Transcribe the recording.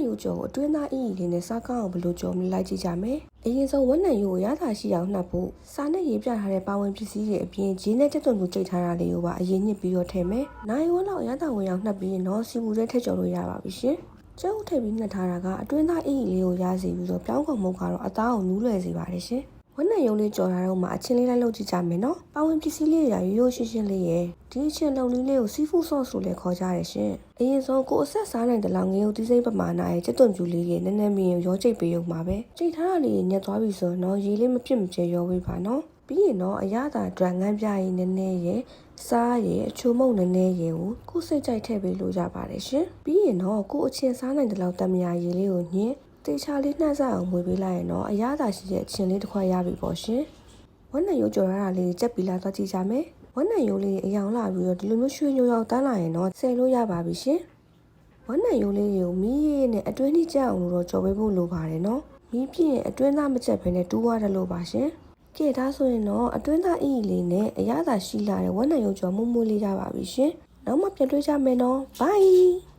ယူကျော်ကိုအတွင်းသားအီလေးနဲ့စားကောင်းအောင်ဘယ်လိုကြော်မလိုက်ကြည့်ကြမယ်။အရင်ဆုံးဝက်နံယူကိုရတာရှိအောင်နှပ်ဖို့စားနဲ့ရေးပြထားတဲ့ပါဝင်ပစ္စည်းတွေအပြင်ဂျင်းနဲ့တက်တုံတူကြိတ်ထားတာလေးကိုပါအရင်ညှစ်ပြီးတော့ထည့်မယ်။နိုင်ဝက်လောက်ရတာဝင်အောင်နှပ်ပြီးရင်တော့စီမူထဲထည့်ကြော်လို့ရပါပြီရှင်။ကျုပ်ထည့်ပြီးနှပ်ထားတာကအတွင်းသားအီလေးကိုရစီပြီးတော့ပြောင်းကုန်မုတ်ကတော့အသားကိုနူးလွယ်စေပါတယ်ရှင်။ဝက်နံယုံလေးကြော်ထားတော့မှအချင်းလေးလိုက်လုပ်ကြည့်ကြမယ်နော်။ပါဝင်ပစ္စည်းလေးရိုးရိုးရှင်းရှင်းလေးရဲ့ဒီအချင်းလုံးလေးကိုစီဖူးဆော့ဆိုလည်းခေါ်ကြတယ်ရှင်။အရင်ဆုံးကိုအဆက်စားနိုင်တဲ့လောက်ငရုတ်သီးစိမ့်ပမာဏရဲ့ချက်သွန်ပြူလေးရဲ့နည်းနည်းမင်းရောကြိတ်ပေးရုံပါပဲ။ကြိတ်ထားတာလေးညက်သွားပြီဆိုတော့ရေလေးမဖြစ်မကျရောဝေးပါနော်။ပြီးရင်တော့အရသာဒရန်ငန်းပြရည်နည်းနည်းရဲ့စားရဲ့အချိုမုတ်နည်းနည်းရဲ့ကိုစိတ်ကြိုက်ထည့်ပေးလို့ရပါတယ်ရှင်။ပြီးရင်တော့ကိုအချင်းစားနိုင်တဲ့လောက်တမယာရည်လေးကိုညင်တေချာလေးနှက်စအောင်မွေပေးလိုက်ရင်တော့အရသာရှိတဲ့အချင်းလေးတစ်ခွက်ရပြီပေါ့ရှင်။ဝက်နံရိုးကြော်ရတာလေးကြက်ပြီးလာသွားကြည့်ကြမယ်။ဝက်နံရိုးလေးအယောင်လာပြီးတော့ဒီလိုမျိုးရွှေညိုရောက်တန်းလာရင်တော့ဆယ်လို့ရပါပြီရှင်။ဝက်နံရိုးလေးကိုမီးရည်နဲ့အတွင်းထိကျအောင်လို့တော့ကြော်ပေးဖို့လိုပါတယ်နော်။မီးပြည့်အတွင်းသားမကျက်ဘဲနဲ့တူးသွားတယ်လို့ပါရှင်။ကဲဒါဆိုရင်တော့အတွင်းသားအီလေးနဲ့အရသာရှိလာတဲ့ဝက်နံရိုးကြော်မှုမှုလေးရပါပြီရှင်။နောက်မှပြန်တွေ့ကြမယ်နော်။ Bye